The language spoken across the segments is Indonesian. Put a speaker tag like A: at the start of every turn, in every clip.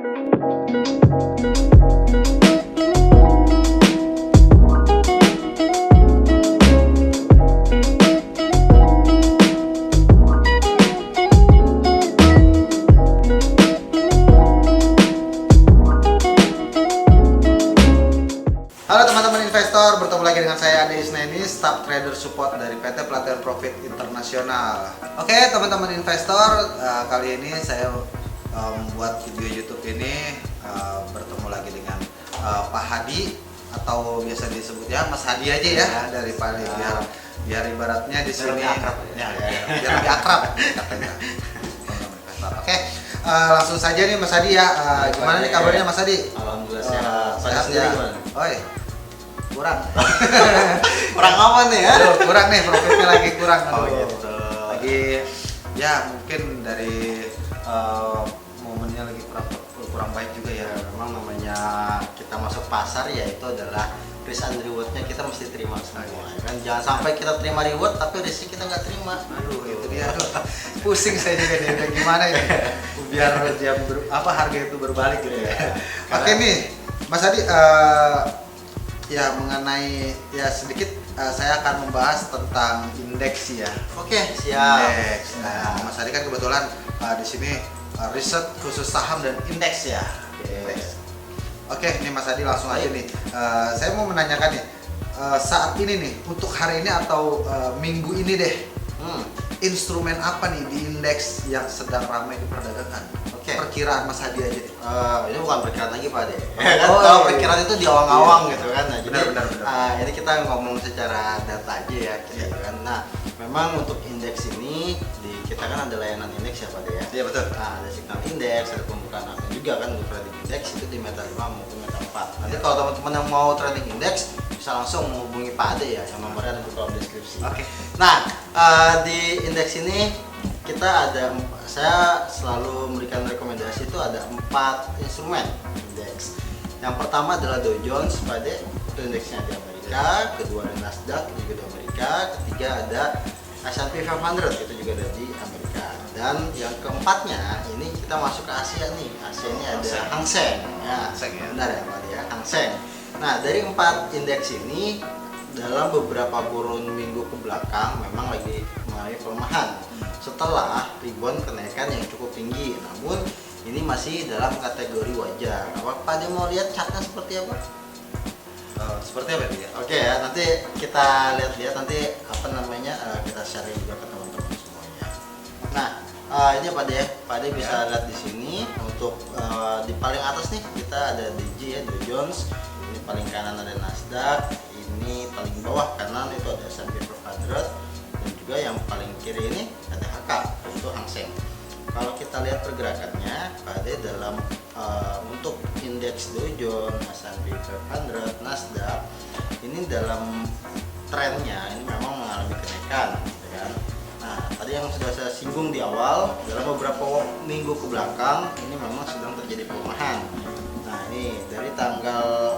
A: Halo teman-teman investor, bertemu lagi dengan saya Ade Isneni, Staff Trader Support dari PT Pelatihan Profit Internasional. Oke teman-teman investor, kali ini saya membuat video YouTube ini bertemu lagi dengan Pak Hadi atau biasa disebut ya Mas Hadi aja ya, dari Pali, biar ibaratnya di sini biar lebih akrab katanya. Oke, langsung saja nih Mas Hadi ya. Gimana nih kabarnya Mas Hadi?
B: Alhamdulillah sehat.
A: Sehat ya. Oi, kurang.
B: Kurang apa nih ya?
A: Aduh, kurang nih, profitnya lagi kurang.
B: Oh
A: Aduh.
B: gitu.
A: Lagi ya mungkin dari momennya lagi kurang baik juga ya.
B: Memang namanya kita masuk pasar ya itu adalah risk and reward-nya kita mesti terima semua. Kan jangan sampai kita terima reward tapi risk kita nggak terima.
A: Aduh, itu dia. Pusing saya juga nih. Udah gimana ya? Biar harga itu berbalik gitu ya. Oke nih, Mas Hadi, ya mengenai ya sedikit saya akan membahas tentang indeks ya.
B: Oke, siap.
A: Indeks. Nah, Mas Hadi kan kebetulan di sini riset khusus saham dan indeks ya. Indeks. Oke, nih Mas Hadi langsung aja nih. Saya mau menanyakan nih, saat ini nih untuk hari ini atau minggu ini deh, instrumen apa nih di indeks yang sedang ramai diperdagangkan?
B: Oke.
A: Perkiraan Mas Hadi aja deh.
B: Ini bukan perkiraan lagi Pak De.
A: Oh,
B: Kalau
A: iya.
B: perkiraan itu di awang-awang gitu kan. Nah, jadi
A: Benar.
B: ini kita ngomong secara data aja ya gitu kan. Nah, memang untuk indeks ini kita kan ada layanan indeks ya Pak De ya.
A: Iya betul.
B: Nah, ada signal indeks, ada pembukaan akun juga kan untuk trading indeks itu di Meta 5 maupun Meta 4. Nanti kalau teman-teman yang mau trading indeks bisa langsung menghubungi Pak Ade ya, yang nomornya ada di kolom deskripsi.
A: Oke.
B: Nah, di indeks ini saya selalu memberikan rekomendasi itu ada 4 instrumen indeks. Yang pertama adalah Dow Jones, Pak Ade, itu indeksnya di Amerika. Kedua ada Nasdaq, itu juga di Amerika. Ketiga ada S&P 500, itu juga ada di Amerika. Dan yang keempatnya ini kita masuk ke Asia nih. Asia ini ada Hang Seng. Ya,
A: Hang Seng ya.
B: benar ya Pak ya, Hang Seng. Nah, dari 4 indeks ini dalam beberapa kurun minggu ke belakang memang lagi mengalami pelemahan setelah ribuan kenaikan yang cukup tinggi. Namun ini masih dalam kategori wajar. Apa Pak Ade mau lihat chartnya seperti apa?
A: Seperti apa dia?
B: Oke ya, nanti kita lihat nanti kita share juga ke teman-teman semuanya. Nah, ini Pak Ade bisa lihat di sini untuk di paling atas nih kita ada DJ ya, Dow Jones. Ini paling kanan ada Nasdaq, ini paling bawah kanan itu ada S&P 500 dan juga yang paling kiri ini ada HK untuk Hang Seng. Kalau kita lihat pergerakannya, Pak Ade dalam untuk indeks Dow Jones, S&P 500, Nasdaq ini dalam trennya ini memang mengalami kenaikan, gitu kan. Nah, tadi yang sudah saya singgung di awal, dalam beberapa minggu ke belakang ini memang sedang terjadi pelemahan. Nah, ini dari tanggal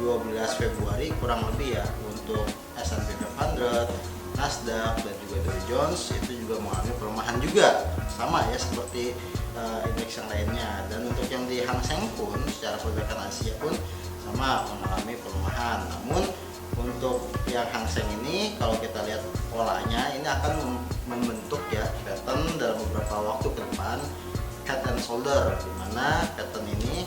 B: 12 Februari kurang lebih ya untuk S&P 500, Nasdaq dan juga Dow Jones itu juga mengalami pelemahan juga, sama ya seperti indeks yang lainnya. Dan untuk yang di Hang Seng pun secara pergerakan Asia pun sama mengalami pelemahan. Namun untuk yang Hang Seng ini kalau kita lihat polanya ini akan membentuk ya pattern dalam beberapa waktu ke depan, head and shoulder, dimana pattern ini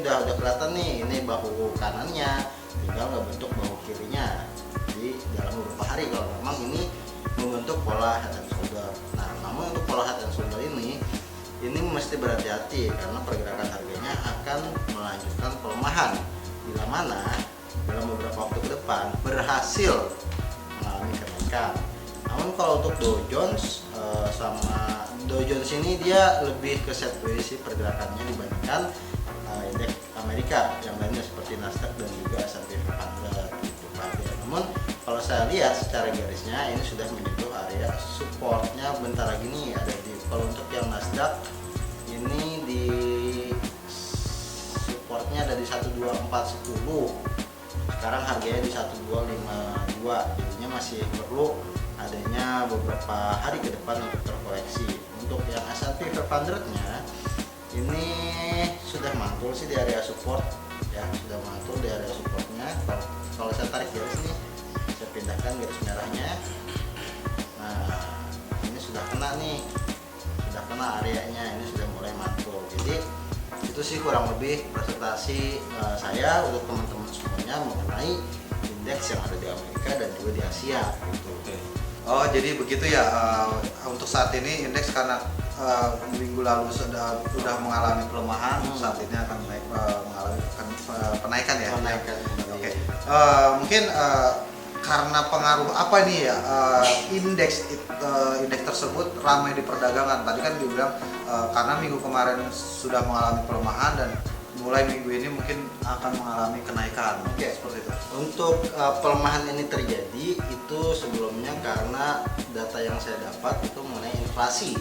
B: udah kelihatan nih, ini bahu kanannya tinggal ngebentuk bahu kirinya di dalam beberapa hari kalau memang ini membentuk pola head and shoulder. Nah, namun untuk pola head and shoulder ini mesti berhati-hati karena pergerakan harganya akan melanjutkan pelemahan bila mana dalam beberapa waktu ke depan berhasil mengalami kenaikan. Namun kalau untuk Dow Jones sama Dow Jones ini dia lebih ke set posisi pergerakannya dibandingkan indeks Amerika yang lainnya seperti Nasdaq dan juga S&P 500 gitu Pak. Namun kalau saya lihat secara garisnya ini sudah menyentuh area supportnya bentar lagi nih ada di, kalau untuk yang Nasdaq ini di supportnya ada di 12410. Sekarang harganya di 1252, jadinya masih perlu adanya beberapa hari ke depan untuk terkoreksi. Untuk yang S&P 500 nya ini mantul sih di area support ya, sudah mantul di area supportnya. Kalau saya tarik garis nih, saya pindahkan garis merahnya. Nah, ini sudah kena nih, sudah kena areanya, ini sudah mulai mantul. Jadi itu sih kurang lebih presentasi saya untuk teman-teman semuanya mengenai indeks yang ada di Amerika dan juga di Asia gitu.
A: Oh, jadi begitu ya. Untuk saat ini indeks karena minggu lalu sudah mengalami pelemahan, saat ini akan mengalami penaikan ya.
B: Penaikan.
A: Oke. Mungkin karena pengaruh apa nih ya, indeks tersebut ramai di perdagangan. Tadi kan dibilang karena minggu kemarin sudah mengalami pelemahan dan mulai minggu ini mungkin akan mengalami kenaikan.
B: Oke.
A: Seperti itu.
B: Untuk pelemahan ini terjadi itu sebelumnya karena data yang saya dapat itu mengenai inflasi.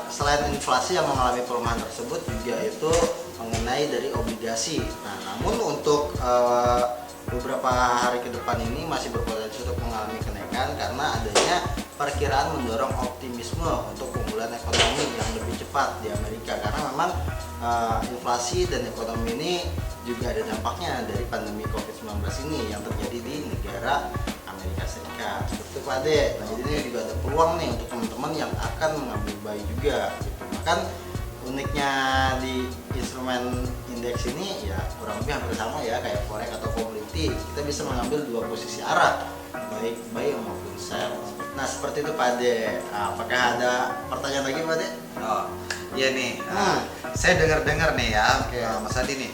B: Selain inflasi yang mengalami pelemahan tersebut juga itu mengenai dari obligasi. Nah, namun untuk beberapa hari ke depan ini masih berpotensi untuk mengalami kenaikan karena adanya perkiraan mendorong optimisme untuk pemulihan ekonomi yang lebih cepat di Amerika, karena memang inflasi dan ekonomi ini juga ada dampaknya dari pandemi COVID-19 ini yang terjadi di negara Amerika Serikat. Seperti Pak Ade. Nah, jadi ini juga ada peluang nih untuk teman-teman yang akan mengambil buy juga gitu. Bahkan uniknya di instrumen indeks ini ya kurang lebih hampir sama ya kayak forex atau commodity. Kita bisa mengambil dua posisi arah, baik buy maupun sell. Nah, seperti itu Pak Ade. Apakah ada pertanyaan lagi Pak Ade?
A: Oh, iya nih. Saya dengar-dengar nih ya, Mas Hadi nih.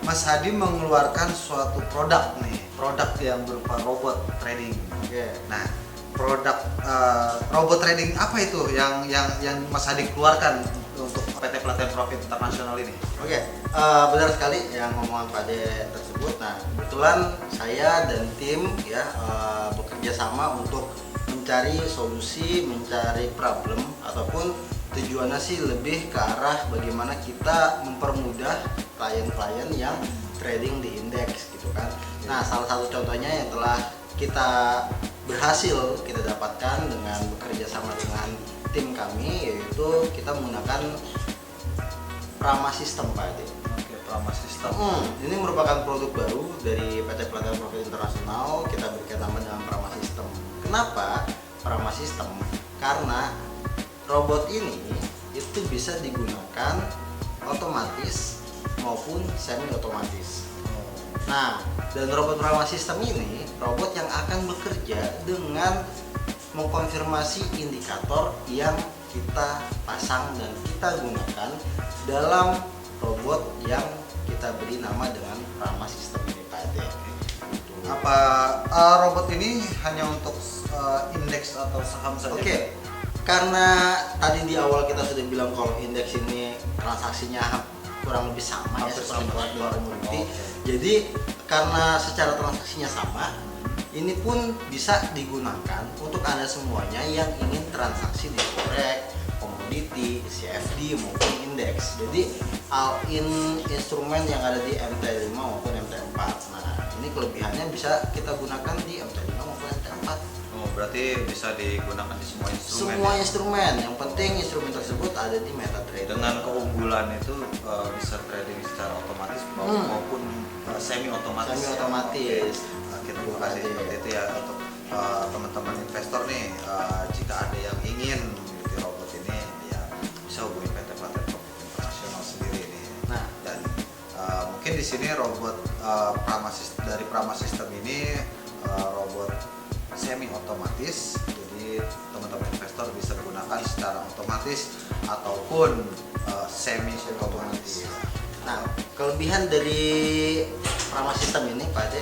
A: Mas Hadi mengeluarkan suatu produk yang berupa robot trading.
B: Oke.
A: Nah, produk robot trading apa itu yang Mas Hadi keluarkan untuk PT Pelatihan Profit Internasional ini?
B: Oke, benar sekali yang ngomongan Pak De tersebut. Nah, kebetulan saya dan tim ya bekerja sama untuk mencari solusi, mencari problem ataupun tujuannya sih lebih ke arah bagaimana kita mempermudah klien-klien yang trading di indeks gitu kan. Nah, salah satu contohnya yang telah kita berhasil kita dapatkan dengan bekerja sama dengan tim kami, yaitu kita menggunakan Prama System Pak Ade.
A: Oke, Prama System.
B: Ini merupakan produk baru dari PT Pelatihan Profit Internasional. Kita berikan nama dengan Prama System. Kenapa Prama System? Karena robot ini itu bisa digunakan otomatis maupun semi otomatis. Nah, dan robot Prama System ini robot yang akan bekerja dengan mengkonfirmasi indikator yang kita pasang dan kita gunakan dalam robot yang kita beri nama dengan Prama System ini Pak Ade.
A: Apa robot ini hanya untuk indeks atau saham saja?
B: Oke. Karena tadi di awal kita sudah bilang kalau indeks ini transaksinya kurang lebih sama ya seperti dengan komoditi. Jadi karena secara transaksinya sama, ini pun bisa digunakan untuk Anda semuanya yang ingin transaksi di forex, komoditi, CFD maupun indeks. Jadi instrumen yang ada di MT5 maupun MT4. Nah, ini kelebihannya bisa kita gunakan di MT5 maupun MT4.
A: Oh, berarti bisa digunakan di semua instrumen.
B: Semua instrumen, yang penting instrumen tersebut ada di MetaTrader.
A: Dengan keunggulan itu bisa trading secara otomatis maupun semi otomatis.
B: Semi otomatis.
A: Kita terima kasih seperti itu ya untuk teman-teman investor nih. Jika ada yang ingin mengikuti robot ini, ya bisa hubungi PT Pelatihan Profit Internasional sendiri nih.
B: Nah,
A: Dan mungkin di sini robot dari Prama System ini robot semi otomatis, jadi teman-teman investor bisa gunakan secara otomatis ataupun semi otomatis.
B: Nah, kelebihan dari Prama System ini Pak Ade,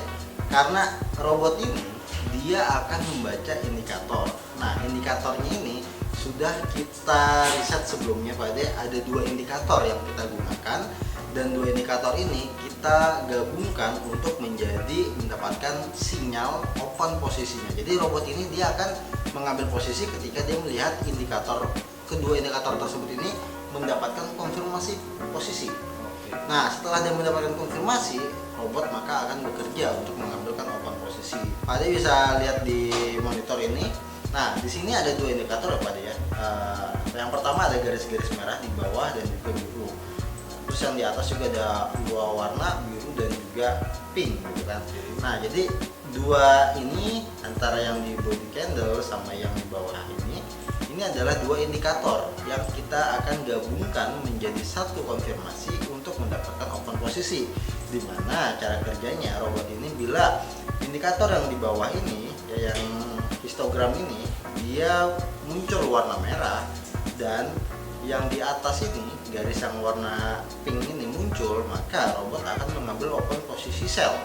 B: karena robot ini dia akan membaca indikator. Nah, indikatornya ini sudah kita riset sebelumnya Pak Ade, ada dua indikator yang kita gunakan dan dua indikator ini kita gabungkan untuk mendapatkan sinyal open posisinya. Jadi robot ini dia akan mengambil posisi ketika dia melihat kedua indikator tersebut ini mendapatkan konfirmasi posisi. Nah, setelah dia mendapatkan konfirmasi, robot maka akan bekerja untuk mengambilkan open posisi. Pak Ade bisa lihat di monitor ini. Nah, di sini ada dua indikator ya Pak Ade ya. Yang pertama ada garis-garis merah di bawah dan juga biru. Terus terus yang di atas juga ada dua warna, biru dan juga pink gitu kan. Nah jadi dua ini antara yang di body candle sama yang di bawah ini adalah dua indikator yang kita akan gabungkan menjadi satu konfirmasi untuk mendapatkan open posisi. Dimana cara kerjanya robot ini, bila indikator yang di bawah ini ya, yang histogram ini, dia muncul warna merah, dan yang di atas ini garis yang warna pink ini muncul, maka robot akan mengambil open posisi sell.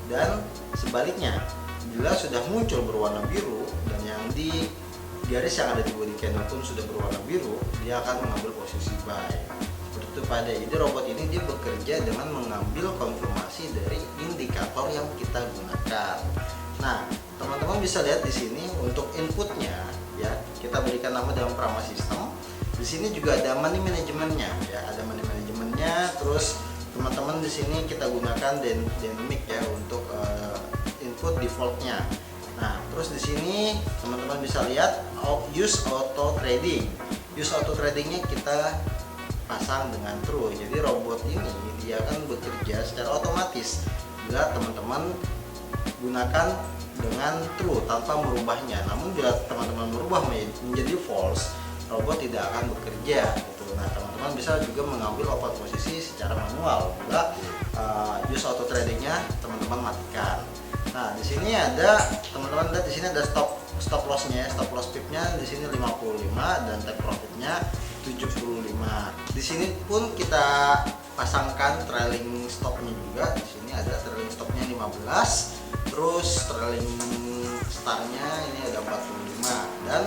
B: Dan sebaliknya, bila sudah muncul berwarna biru dan yang di garis yang ada di body candle pun sudah berwarna biru, dia akan mengambil posisi buy. Seperti itu Pak Ade. Jadi robot ini dia bekerja dengan mengambil konfirmasi dari indikator yang kita gunakan. Nah, teman-teman bisa lihat di sini untuk inputnya ya, kita berikan nama dalam Prama System. Di sini juga ada money manajemennya ya, ada money manajemennya. Terus teman-teman di sini kita gunakan dynamic ya untuk input defaultnya. Nah, terus di sini teman-teman bisa lihat use auto trading. Use auto tradingnya kita pasang dengan true. Jadi robot ini dia akan bekerja secara otomatis bila teman-teman gunakan dengan true tanpa merubahnya. Namun bila teman-teman merubah menjadi false, robot tidak akan bekerja gitu. Nah, teman-teman bisa juga mengambil open posisi secara manual bila use auto tradingnya teman-teman matikan. Nah, di sini ada teman-teman lihat, di sini ada stop lossnya, stop loss pipnya di sini 55 dan take profitnya 75. Di sini pun kita pasangkan trailing stopnya juga. Di sini ada trailing stopnya 15, terus trailing startnya ini ada 45, dan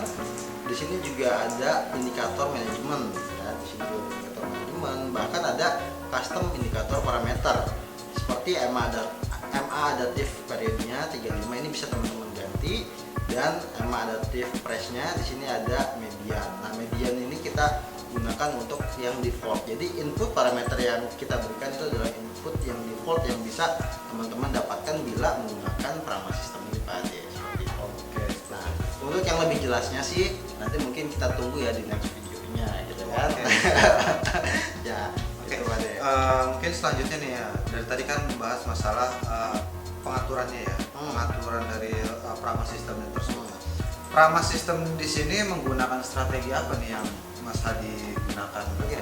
B: di sini juga ada indikator manajemen ya. Di sini juga indikator manajemen, bahkan ada custom indikator parameter seperti MA adaptif periodenya 35, ini bisa teman-teman ganti, dan MA adaptif price-nya di sini ada median. Nah, median ini kita gunakan untuk yang default. Jadi input parameter yang kita berikan itu adalah input yang default yang bisa teman-teman dapatkan bila menggunakan Prama System ini Pak Ade. Seperti itu.
A: Oke.
B: Nah, untuk yang lebih jelasnya sih nanti mungkin kita tunggu ya di next videonya gitu kan.
A: Oke.
B: Ya,
A: Oke.
B: itu Pak Ade.
A: Mungkin selanjutnya nih ya, dari tadi kan membahas masalah pengaturannya ya, pengaturan dari Prama System tersebut. Prama System di sini menggunakan strategi apa nih yang Mas Hadi gunakan untuk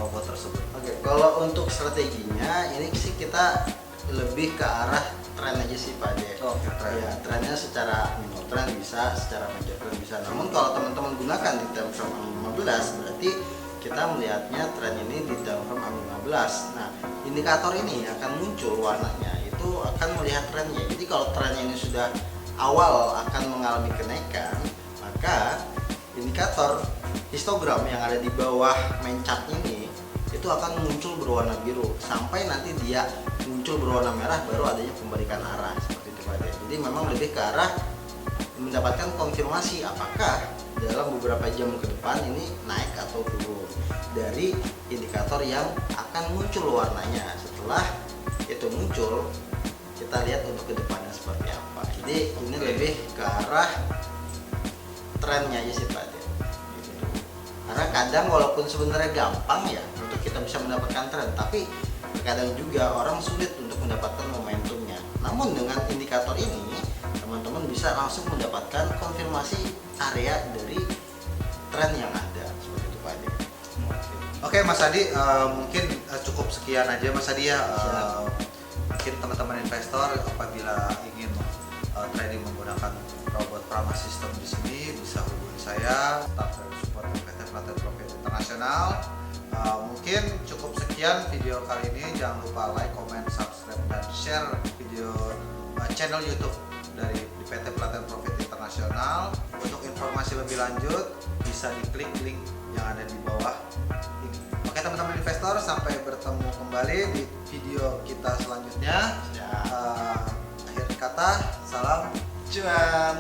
A: robot tersebut?
B: Oke, kalau untuk strateginya ini sih kita lebih ke arah tren aja sih Pak Ade.
A: Oke, tren.
B: Ya, trennya secara minor trend bisa, secara major trend bisa. Namun kalau teman-teman gunakan di time frame 15, berarti kita melihatnya tren ini di time frame 15. Nah, indikator ini akan muncul warnanya itu akan melihat trennya. Jadi kalau trennya ini sudah awal akan mengalami kenaikan, maka indikator histogram yang ada di bawah main chart ini itu akan muncul berwarna biru sampai nanti dia muncul berwarna merah, baru adanya pembalikan arah seperti itu Pak. Jadi memang lebih ke arah mendapatkan konfirmasi apakah dalam beberapa jam ke depan ini naik atau turun dari indikator yang akan muncul warnanya. Setelah itu muncul, kita lihat untuk kedepannya seperti apa. Jadi ini lebih ke arah trennya aja sih Pak. Karena kadang walaupun sebenarnya gampang ya untuk kita bisa mendapatkan tren, tapi terkadang juga orang sulit untuk mendapatkan momentumnya. Namun dengan indikator ini teman-teman bisa langsung mendapatkan konfirmasi area dari tren yang ada seperti itu Pak Ade.
A: Oke Mas Hadi, mungkin cukup sekian aja Mas Hadi ya. Mungkin teman-teman investor apabila ingin trading menggunakan robot Prama System di sini bisa hubungi saya, staff dari support PT Plateau Profit International. Mungkin cukup sekian video kali ini. Jangan lupa like, comment, subscribe, dan share video channel YouTube dari PT Plateau Profit International. Untuk informasi lebih lanjut bisa diklik link yang ada di bawah ini. Oke teman-teman investor, sampai bertemu kembali di video kita selanjutnya. Akhir kata, salam cuan.